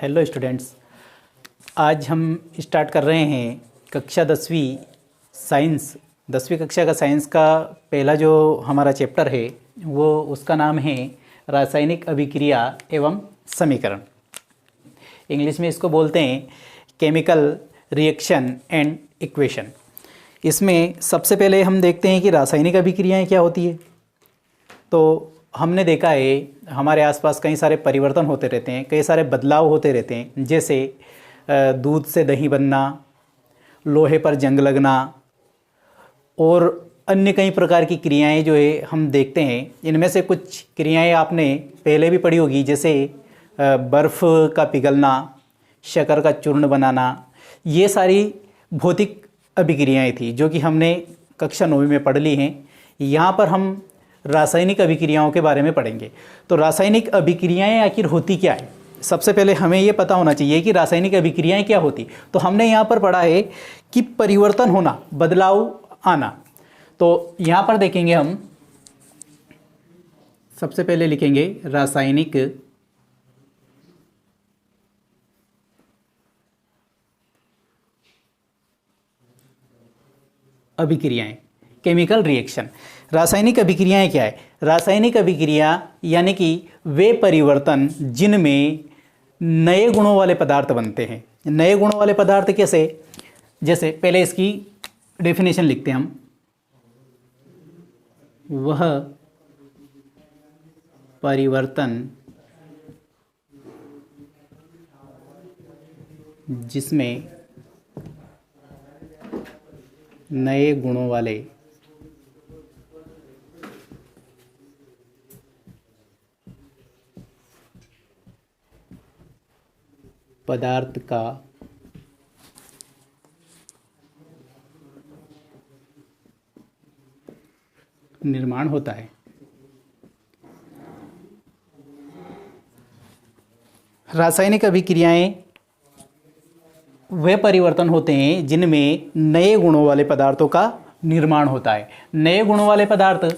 Hello students, आज हम start कर रहे हैं कक्षा 10वीं साइंस 10वीं कक्षा का साइंस का पहला जो हमारा चैप्टर है वो उसका नाम है रासायनिक अभिक्रिया एवं समीकरण। इंग्लिश में इसको बोलते हैं केमिकल रिएक्शन एंड इक्वेशन। इसमें सबसे पहले हम देखते हैं कि रासायनिक अभिक्रियाएं क्या होती है। तो हमने देखा है हमारे आसपास कई सारे परिवर्तन होते रहते हैं, कई सारे बदलाव होते रहते हैं, जैसे दूध से दही बनना, लोहे पर जंग लगना और अन्य कई प्रकार की क्रियाएं जो है हम देखते हैं। इनमें से कुछ क्रियाएं आपने पहले भी पढ़ी होगी, जैसे बर्फ़ का पिघलना, शक्कर का चूर्ण बनाना। ये सारी भौतिक अभिक्रियाएं थी जो कि हमने कक्षा 9वीं में पढ़ ली हैं। यहाँ पर हम रासायनिक अभिक्रियाओं के बारे में पढ़ेंगे। तो रासायनिक अभिक्रियाएं आखिर होती क्या है, सबसे पहले हमें ये पता होना चाहिए कि रासायनिक अभिक्रियाएं क्या होती। तो हमने यहाँ पर पढ़ा है कि परिवर्तन होना, बदलाव आना। तो यहाँ पर देखेंगे हम, सबसे पहले लिखेंगे रासायनिक अभिक्रियाएं, केमिकल रिएक्शन। रासायनिक अभिक्रियाएं क्या है? रासायनिक अभिक्रिया यानी कि वे परिवर्तन जिनमें नए गुणों वाले पदार्थ बनते हैं। नए गुणों वाले पदार्थ कैसे? जैसे पहले इसकी डेफिनेशन लिखते हैं हम, वह परिवर्तन जिसमें नए गुणों वाले पदार्थ का निर्माण होता है। रासायनिक अभिक्रियाएं वे परिवर्तन होते हैं जिनमें नए गुणों वाले पदार्थों का निर्माण होता है। नए गुणों वाले पदार्थ,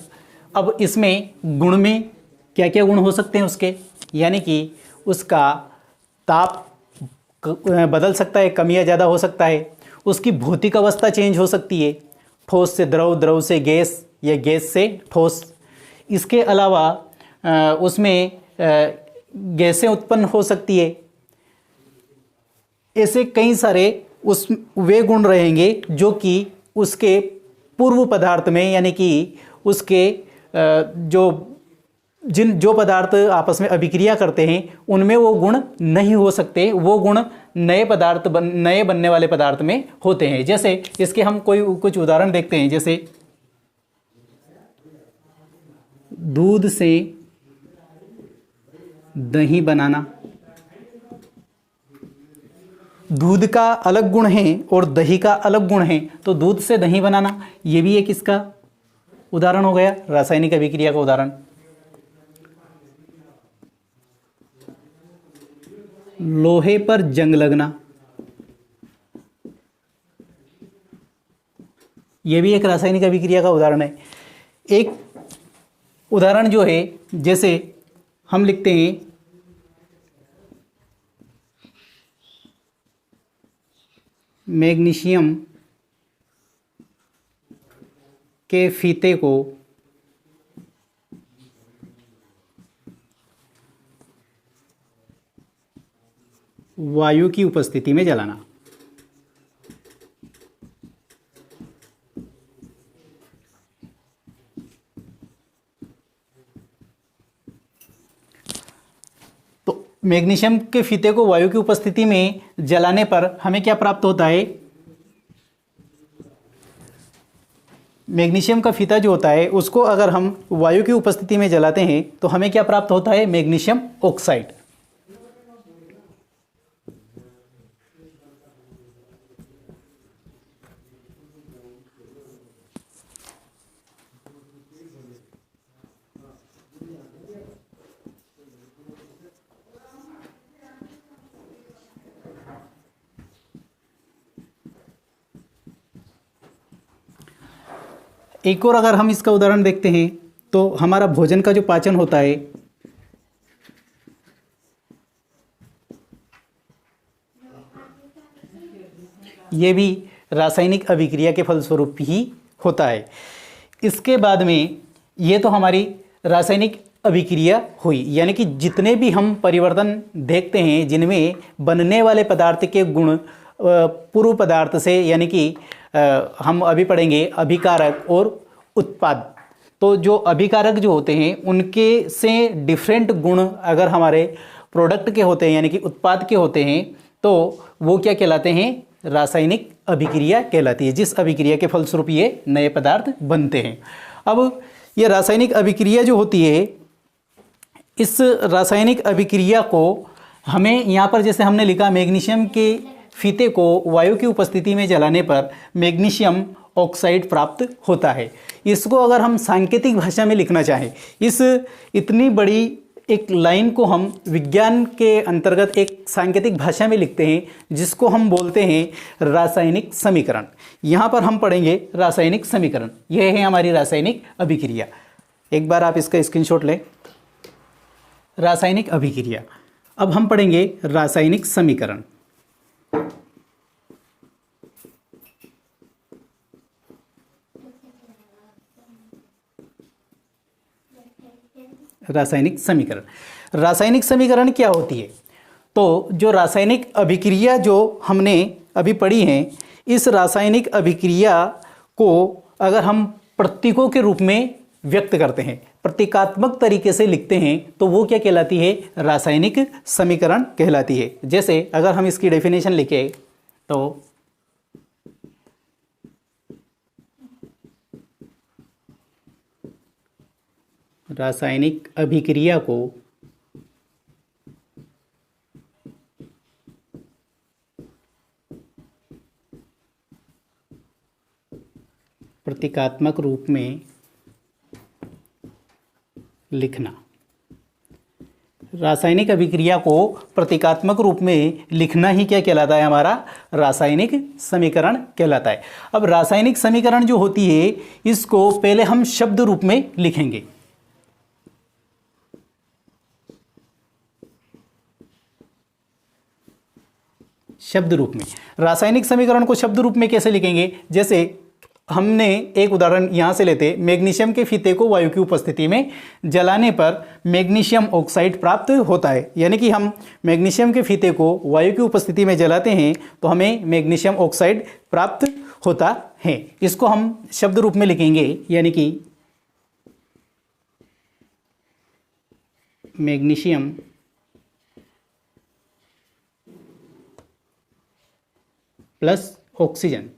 अब इसमें गुण में क्या क्या गुण हो सकते हैं उसके, यानी कि उसका ताप बदल सकता है, कम या ज़्यादा हो सकता है। उसकी भौतिक अवस्था चेंज हो सकती है, ठोस से द्रव, द्रव से गैस या गैस से ठोस। इसके अलावा उसमें गैसें उत्पन्न हो सकती है। ऐसे कई सारे उस वे गुण रहेंगे जो कि उसके पूर्व पदार्थ में, यानी कि उसके जो पदार्थ आपस में अभिक्रिया करते हैं उनमें वो गुण नहीं हो सकते। वो गुण नए बनने वाले पदार्थ में होते हैं। जैसे इसके हम कुछ उदाहरण देखते हैं, जैसे दूध से दही बनाना। दूध का अलग गुण है और दही का अलग गुण है, तो दूध से दही बनाना ये भी एक इसका उदाहरण हो गया, रासायनिक अभिक्रिया का उदाहरण। लोहे पर जंग लगना, यह भी एक रासायनिक अभिक्रिया का उदाहरण है। एक उदाहरण जो है, जैसे हम लिखते हैं मैग्नीशियम के फीते को वायु की उपस्थिति में जलाना। तो मैग्नीशियम के फीते को वायु की उपस्थिति में जलाने पर हमें क्या प्राप्त होता है? मैग्नीशियम का फीता जो होता है उसको अगर हम वायु की उपस्थिति में जलाते हैं तो हमें क्या प्राप्त होता है? Magnesium oxide. एक और अगर हम इसका उदाहरण देखते हैं तो हमारा भोजन का जो पाचन होता है ये भी रासायनिक अभिक्रिया के फलस्वरूप ही होता है। इसके बाद में ये तो हमारी रासायनिक अभिक्रिया हुई, यानी कि जितने भी हम परिवर्तन देखते हैं जिनमें बनने वाले पदार्थ के गुण पूर्व पदार्थ से, यानी कि हम अभी पढ़ेंगे अभिकारक और उत्पाद। तो जो अभिकारक जो होते हैं उनके से डिफरेंट गुण अगर हमारे प्रोडक्ट के होते हैं, यानी कि उत्पाद के होते हैं, तो वो क्या कहलाते हैं? रासायनिक अभिक्रिया कहलाती है, जिस अभिक्रिया के फलस्वरूप ये नए पदार्थ बनते हैं। अब ये रासायनिक अभिक्रिया जो होती है, इस रासायनिक अभिक्रिया को हमें यहाँ पर जैसे हमने लिखा, मैग्नीशियम के फीते को वायु की उपस्थिति में जलाने पर मैग्नीशियम ऑक्साइड प्राप्त होता है। इसको अगर हम सांकेतिक भाषा में लिखना चाहें, इस इतनी बड़ी एक लाइन को हम विज्ञान के अंतर्गत एक सांकेतिक भाषा में लिखते हैं, जिसको हम बोलते हैं रासायनिक समीकरण। यहाँ पर हम पढ़ेंगे रासायनिक समीकरण। यह है हमारी रासायनिक अभिक्रिया। एक बार आप इसका स्क्रीनशॉट लें। रासायनिक अभिक्रिया। अब हम पढ़ेंगे रासायनिक समीकरण। रासायनिक समीकरण। रासायनिक समीकरण क्या होती है? तो जो रासायनिक अभिक्रिया जो हमने अभी पढ़ी है, इस रासायनिक अभिक्रिया को अगर हम प्रतीकों के रूप में व्यक्त करते हैं, प्रतीकात्मक तरीके से लिखते हैं, तो वो क्या कहलाती है? रासायनिक समीकरण कहलाती है। जैसे अगर हम इसकी डेफिनेशन लिखें तो रासायनिक अभिक्रिया को प्रतीकात्मक रूप में लिखना। रासायनिक अभिक्रिया को प्रतीकात्मक रूप में लिखना ही क्या कहलाता है? हमारा रासायनिक समीकरण कहलाता है। अब रासायनिक समीकरण जो होती है, इसको पहले हम शब्द रूप में लिखेंगे। शब्द रूप में रासायनिक समीकरण को शब्द रूप में कैसे लिखेंगे? जैसे हमने एक उदाहरण यहाँ से लेते, मैग्नीशियम के फीते को वायु की उपस्थिति में जलाने पर मैग्नीशियम ऑक्साइड प्राप्त होता है। यानी कि हम मैग्नीशियम के फीते को वायु की उपस्थिति में जलाते हैं तो हमें मैग्नीशियम ऑक्साइड प्राप्त होता है। इसको हम शब्द रूप में लिखेंगे, यानी कि मैग्नीशियम प्लस ऑक्सीजन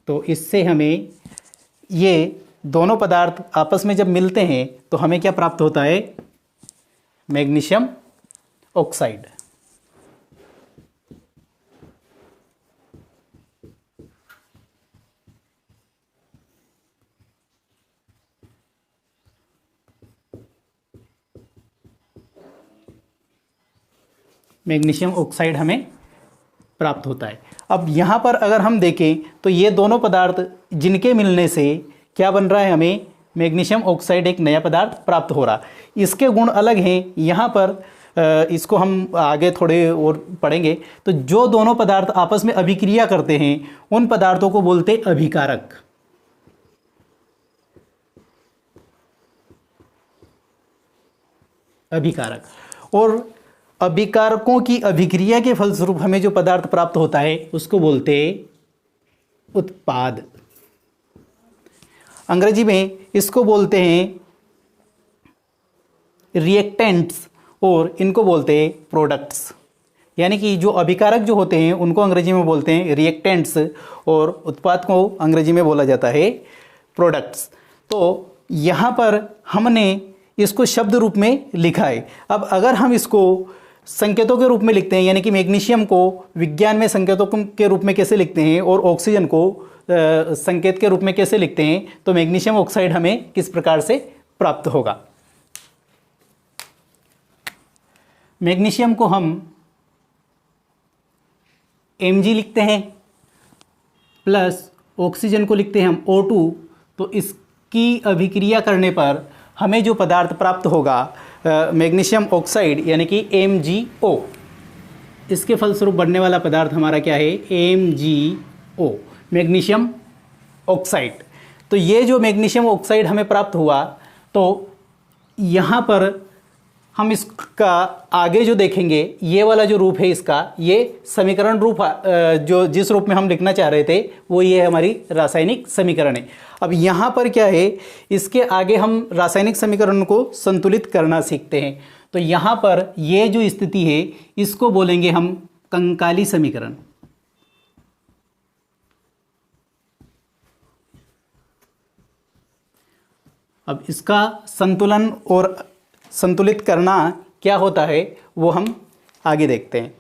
तो इससे हमें ये दोनों पदार्थ आपस में जब मिलते हैं तो हमें क्या प्राप्त होता है? Magnesium oxide. मैग्नीशियम ऑक्साइड हमें प्राप्त होता है। अब यहाँ पर अगर हम देखें तो ये दोनों पदार्थ जिनके मिलने से क्या बन रहा है? हमें मैग्नीशियम ऑक्साइड एक नया पदार्थ प्राप्त हो रहा। इसके गुण अलग हैं। यहाँ पर इसको हम आगे थोड़े और पढ़ेंगे। तो जो दोनों पदार्थ आपस में अभिक्रिया करते हैं उन पदार्थों को बोलते अभिकारक। अभिकारक। और अभिकारकों की अभिक्रिया के फलस्वरूप हमें जो पदार्थ प्राप्त होता है उसको बोलते उत्पाद। अंग्रेजी में इसको बोलते हैं रिएक्टेंट्स और इनको बोलते हैं प्रोडक्ट्स। यानी कि जो अभिकारक जो होते हैं उनको अंग्रेजी में बोलते हैं रिएक्टेंट्स और उत्पाद को अंग्रेजी में बोला जाता है प्रोडक्ट्स। तो यहाँ पर हमने इसको शब्द रूप में लिखा है। अब अगर हम इसको संकेतों के रूप में लिखते हैं, यानी कि मैग्नीशियम को विज्ञान में संकेतों के रूप में कैसे लिखते हैं और ऑक्सीजन को संकेत के रूप में कैसे लिखते हैं, तो मैग्नीशियम ऑक्साइड हमें किस प्रकार से प्राप्त होगा? मैग्नीशियम को हम Mg लिखते हैं प्लस ऑक्सीजन को लिखते हैं हम O2। तो इसकी अभिक्रिया करने पर हमें जो पदार्थ प्राप्त होगा मैग्नीशियम ऑक्साइड यानी कि MgO, इसके फलस्वरूप बनने वाला पदार्थ हमारा क्या है, MgO, मैग्नीशियम ऑक्साइड। तो ये जो मैग्नीशियम ऑक्साइड हमें प्राप्त हुआ, तो यहाँ पर हम इसका आगे जो देखेंगे, ये वाला जो रूप है इसका, ये समीकरण रूप जो जिस रूप में हम लिखना चाह रहे थे वो ये हमारी रासायनिक समीकरण है। अब यहाँ पर क्या है, इसके आगे हम रासायनिक समीकरण को संतुलित करना सीखते हैं। तो यहाँ पर ये जो स्थिति है इसको बोलेंगे हम कंकाली समीकरण। अब इसका संतुलन और संतुलित करना क्या होता है वो हम आगे देखते हैं।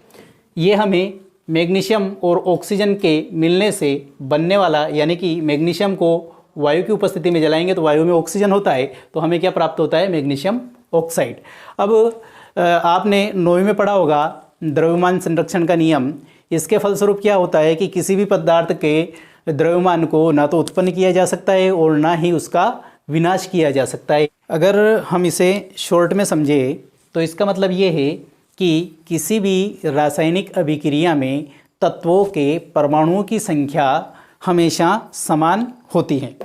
ये हमें मैग्नीशियम और ऑक्सीजन के मिलने से बनने वाला, यानी कि मैग्नीशियम को वायु की उपस्थिति में जलाएंगे तो वायु में ऑक्सीजन होता है, तो हमें क्या प्राप्त होता है, मैग्नीशियम ऑक्साइड। अब आपने 9वीं में पढ़ा होगा द्रव्यमान संरक्षण का नियम। इसके फलस्वरूप क्या होता है कि किसी भी पदार्थ के द्रव्यमान को ना तो उत्पन्न किया जा सकता है और ना ही उसका विनाश किया जा सकता है। अगर हम इसे शॉर्ट में समझे तो इसका मतलब ये है कि किसी भी रासायनिक अभिक्रिया में तत्वों के परमाणुओं की संख्या हमेशा समान होती है।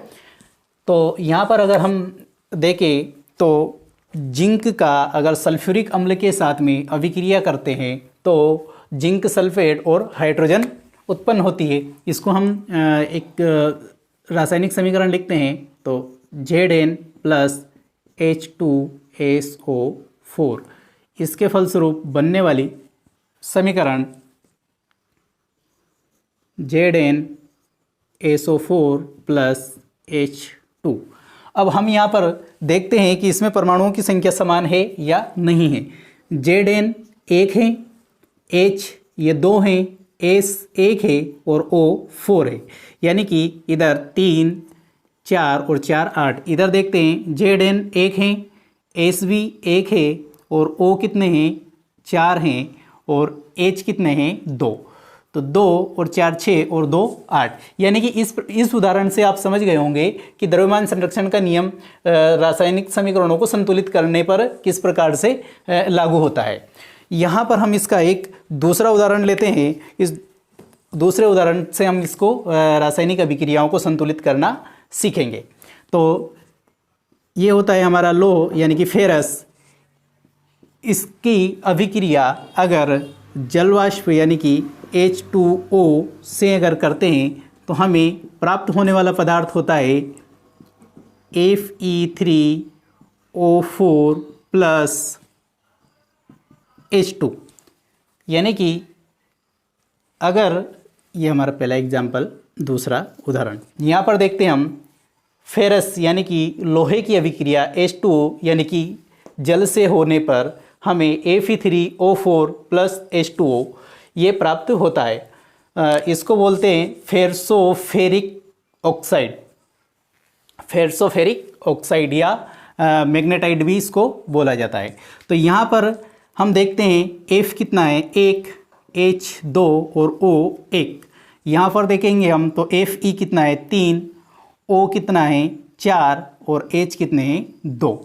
तो यहाँ पर अगर हम देखें तो जिंक का अगर सल्फ्यूरिक अम्ल के साथ में अभिक्रिया करते हैं तो जिंक सल्फेट और हाइड्रोजन उत्पन्न होती है। इसको हम एक रासायनिक समीकरण लिखते हैं, तो Zn प्लस H2SO4, इसके फलस्वरूप बनने वाली समीकरण ZnSO4 प्लस H2। अब हम यहाँ पर देखते हैं कि इसमें परमाणुओं की संख्या समान है या नहीं है। Zn 1 है, H ये 2 हैं, S 1 है और O 4 है, यानी कि इधर 3 4 और 4 8। इधर देखते हैं Zn 1 है, S भी 1 है और O कितने हैं, 4 हैं और H कितने हैं, 2। तो 2 और 4 6 और 2 8, यानी कि इस उदाहरण से आप समझ गए होंगे कि द्रव्यमान संरक्षण का नियम रासायनिक समीकरणों को संतुलित करने पर किस प्रकार से लागू होता है। यहाँ पर हम इसका एक दूसरा उदाहरण लेते हैं। इस दूसरे उदाहरण से हम इसको रासायनिक अभिक्रियाओं को संतुलित करना सीखेंगे। तो ये होता है हमारा लोह यानी कि फेरस। इसकी अभिक्रिया अगर जलवाष्प यानी कि H2O से अगर करते हैं तो हमें प्राप्त होने वाला पदार्थ होता है Fe3O4 प्लस H2। यानी कि अगर ये हमारा पहला एग्जाम्पल, दूसरा उदाहरण यहाँ पर देखते हैं हम फेरस यानी कि लोहे की अभिक्रिया H2O यानी कि जल से होने पर हमें Fe3O4 प्लस H2O ये प्राप्त होता है। इसको बोलते हैं फेरसोफेरिक ऑक्साइड, फेरसोफेरिक ऑक्साइड या मैग्नेटाइट भी इसको बोला जाता है। तो यहाँ पर हम देखते हैं F कितना है, 1, H 2 और O 1। यहाँ पर देखेंगे हम तो Fe कितना है, 3, O कितना है, 4 और H कितने हैं, 2।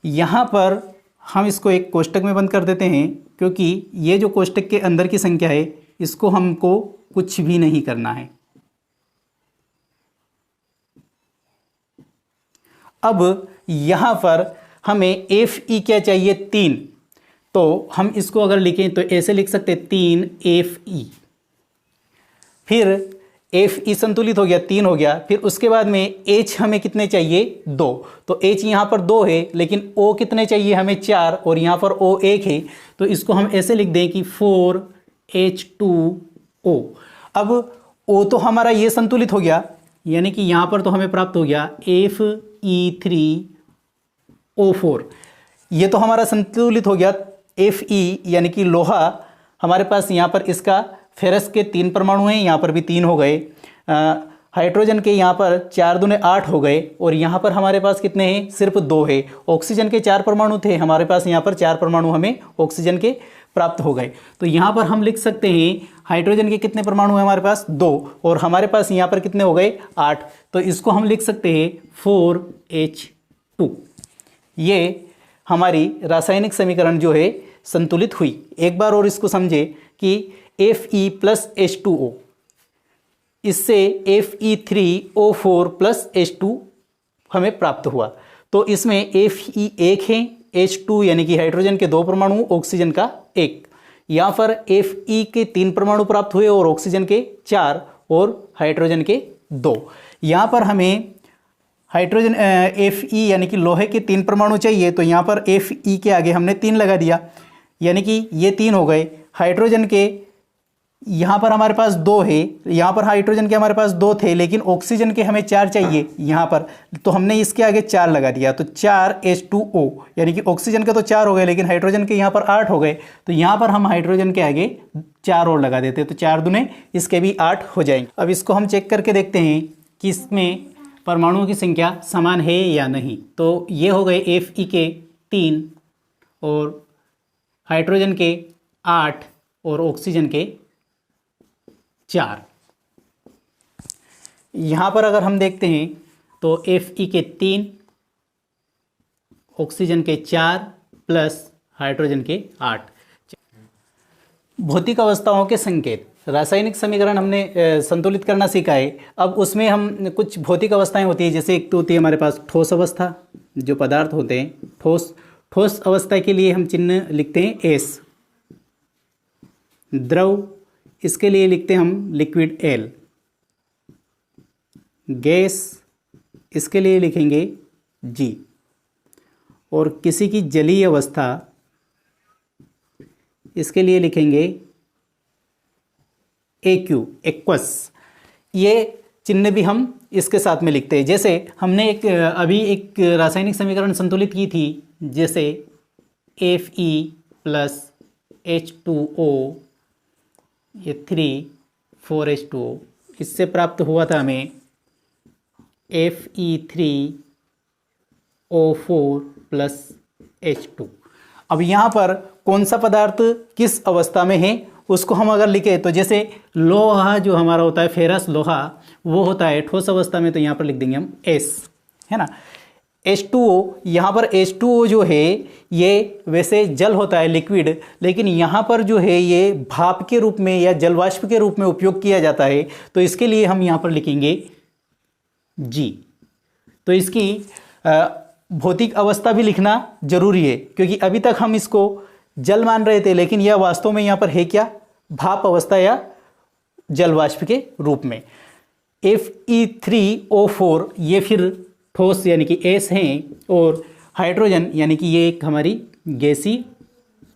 यहाँ पर हम इसको एक कोष्टक में बंद कर देते हैं क्योंकि ये जो कोष्टक के अंदर की संख्या है इसको हमको कुछ भी नहीं करना है। अब यहाँ पर हमें Fe क्या चाहिए, 3। तो हम इसको अगर लिखें तो ऐसे लिख सकते 3 Fe। फिर Fe संतुलित हो गया, 3 हो गया। फिर उसके बाद में H हमें कितने चाहिए, 2। तो H यहाँ पर 2 है लेकिन O कितने चाहिए हमें, 4 और यहाँ पर O 1 है। तो इसको हम ऐसे लिख दें कि 4H2O। अब O तो हमारा ये संतुलित हो गया, यानी कि यहाँ पर तो हमें प्राप्त हो गया Fe3O4। ये तो हमारा संतुलित हो गया। Fe यानी कि लोहा, हमारे पास यहाँ पर इसका फेरस के 3 परमाणु हैं, यहाँ पर भी 3 हो गए। हाइड्रोजन के यहाँ पर 4 दूने 8 हो गए और यहाँ पर हमारे पास कितने हैं, सिर्फ 2 है। ऑक्सीजन के 4 परमाणु थे, हमारे पास यहाँ पर 4 परमाणु हमें ऑक्सीजन के प्राप्त हो गए। तो यहाँ पर हम लिख सकते हैं हाइड्रोजन के कितने परमाणु हैं हमारे पास, 2 और हमारे पास यहाँ पर कितने हो गए, 8। तो इसको हम लिख सकते हैं 4H2। ये हमारी रासायनिक समीकरण जो है संतुलित हुई। एक बार और इसको समझे कि Fe प्लस H2O, इससे Fe3O4 प्लस H2 हमें प्राप्त हुआ। तो इसमें Fe एक है, H2 यानी कि हाइड्रोजन के 2 परमाणु, ऑक्सीजन का 1। यहाँ पर Fe के 3 परमाणु प्राप्त हुए और ऑक्सीजन के 4 और हाइड्रोजन के 2। यहाँ पर हमें हाइड्रोजन Fe यानी कि लोहे के 3 परमाणु चाहिए, तो यहाँ पर Fe के आगे हमने 3 लगा दिया, यानी कि ये 3 हो गए। हाइड्रोजन के यहाँ पर हमारे पास 2 है, यहाँ पर हाइड्रोजन के हमारे पास 2 थे, लेकिन ऑक्सीजन के हमें 4 चाहिए यहाँ पर, तो हमने इसके आगे 4 लगा दिया, तो 4H2O, यानी कि ऑक्सीजन के तो 4 हो गए, लेकिन हाइड्रोजन के यहाँ पर 8 हो गए। तो यहाँ पर हम हाइड्रोजन के आगे 4 और लगा देते, तो 4 दूने इसके भी 8 हो जाएंगे। अब इसको हम चेक करके देखते हैं कि इसमें परमाणुओं की संख्या समान है या नहीं। तो ये हो गए Fe के 3 और हाइड्रोजन के 8 और ऑक्सीजन के 4। यहाँ पर अगर हम देखते हैं तो Fe के 3, ऑक्सीजन के 4 प्लस हाइड्रोजन के 8। भौतिक अवस्थाओं के संकेत। रासायनिक समीकरण हमने संतुलित करना सीखा है। अब उसमें हम कुछ भौतिक अवस्थाएं होती है, जैसे एक तो होती है हमारे पास ठोस अवस्था, जो पदार्थ होते हैं ठोस अवस्था के लिए हम चिन्ह लिखते हैं S। द्रव, इसके लिए लिखते हैं हम लिक्विड L। गैस, इसके लिए लिखेंगे G। और किसी की जलीय अवस्था, इसके लिए लिखेंगे AQ, एक्वस। ये चिन्ह भी हम इसके साथ में लिखते हैं। जैसे हमने अभी एक रासायनिक समीकरण संतुलित की थी, जैसे Fe प्लस H2O, ये 3,4H2O, इससे प्राप्त हुआ था हमें Fe3O4 प्लस H2। अब यहाँ पर कौन सा पदार्थ किस अवस्था में है उसको हम अगर लिखे, तो जैसे लोहा जो हमारा होता है, फेरस लोहा, वो होता है ठोस अवस्था में, तो यहाँ पर लिख देंगे हम S, है ना। H2O, यहाँ पर H2O जो है ये वैसे जल होता है, लिक्विड, लेकिन यहाँ पर जो है ये भाप के रूप में या जलवाष्प के रूप में उपयोग किया जाता है, तो इसके लिए हम यहाँ पर लिखेंगे G। तो इसकी भौतिक अवस्था भी लिखना जरूरी है, क्योंकि अभी तक हम इसको जल मान रहे थे, लेकिन यह वास्तव में यहाँ पर है क्या, भाप अवस्था या जलवाष्प के रूप में। Fe3O4 ये फिर ठोस यानी कि S हैं, और हाइड्रोजन यानी कि ये एक हमारी गैसीय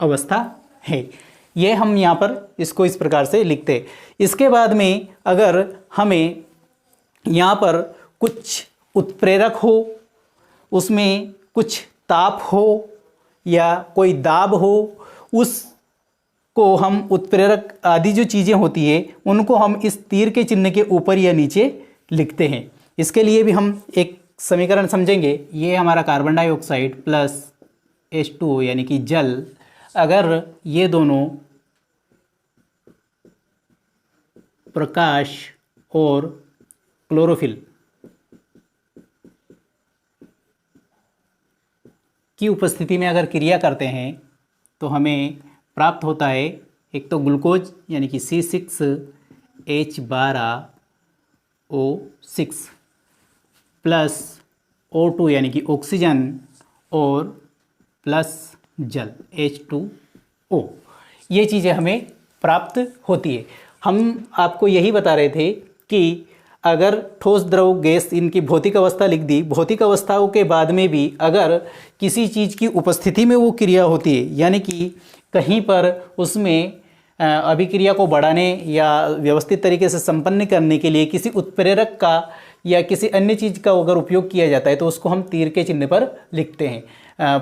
अवस्था है। ये हम यहाँ पर इसको इस प्रकार से लिखते हैं। इसके बाद में अगर हमें यहाँ पर कुछ उत्प्रेरक हो, उसमें कुछ ताप हो या कोई दाब हो, उसको हम उत्प्रेरक आदि जो चीज़ें होती है उनको हम इस तीर के चिन्ह के ऊपर या नीचे लिखते हैं। इसके लिए भी हम एक समीकरण समझेंगे। ये हमारा कार्बन डाइऑक्साइड प्लस H2O यानी कि जल, अगर ये दोनों प्रकाश और क्लोरोफिल की उपस्थिति में अगर क्रिया करते हैं तो हमें प्राप्त होता है एक तो ग्लूकोज यानी कि C6H12O6 प्लस O2 यानी कि ऑक्सीजन और प्लस जल H2O। ये चीज़ें हमें प्राप्त होती है। हम आपको यही बता रहे थे कि अगर ठोस द्रव गैस इनकी भौतिक अवस्था लिख दी, भौतिक अवस्थाओं के बाद में भी अगर किसी चीज़ की उपस्थिति में वो क्रिया होती है, यानी कि कहीं पर उसमें अभिक्रिया को बढ़ाने या व्यवस्थित तरीके से संपन्न करने के लिए किसी उत्प्रेरक का या किसी अन्य चीज़ का अगर उपयोग किया जाता है तो उसको हम तीर के चिन्ह पर लिखते हैं।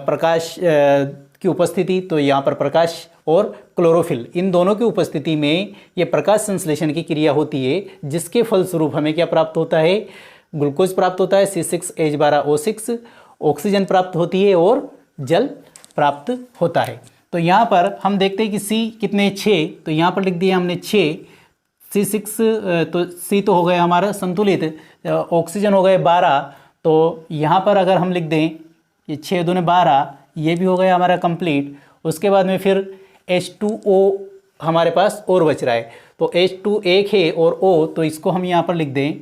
प्रकाश की उपस्थिति, तो यहाँ पर प्रकाश और क्लोरोफिल इन दोनों की उपस्थिति में ये प्रकाश संश्लेषण की क्रिया होती है, जिसके फलस्वरूप हमें क्या प्राप्त होता है, ग्लूकोज प्राप्त होता है C6H12O6, ऑक्सीजन प्राप्त होती है और जल प्राप्त होता है। तो यहाँ पर हम देखते हैं कि C कितने 6, तो यहाँ पर लिख दिया हमने 6, C6 तो C तो हो गया हमारा संतुलित, ऑक्सीजन हो गए 12, तो यहाँ पर अगर हम लिख दें ये 6 दूने 12, ये भी हो गया हमारा कंप्लीट। उसके बाद में फिर H2O हमारे पास और बच रहा है, तो H2 एक है और O, तो इसको हम यहाँ पर लिख दें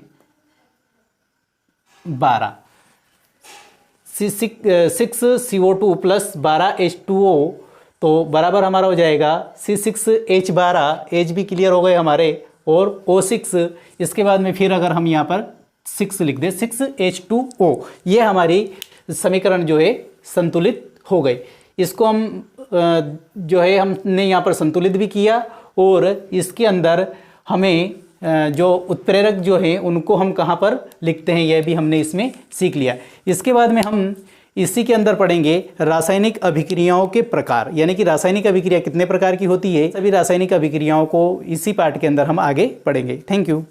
12। 6CO2 प्लस 12 H2O, तो बराबर हमारा हो जाएगा C6H12, H भी क्लियर हो गए हमारे, और O6। इसके बाद में फिर अगर हम यहाँ पर 6 लिख दें, 6H2O, ये हमारी समीकरण जो है संतुलित हो गई। इसको हम जो है हमने यहाँ पर संतुलित भी किया, और इसके अंदर हमें जो उत्प्रेरक जो हैं उनको हम कहाँ पर लिखते हैं यह भी हमने इसमें सीख लिया। इसके बाद में हम इसी के अंदर पढ़ेंगे रासायनिक अभिक्रियाओं के प्रकार, यानी कि रासायनिक अभिक्रिया कितने प्रकार की होती है। सभी रासायनिक अभिक्रियाओं को इसी पार्ट के अंदर हम आगे पढ़ेंगे। Thank you.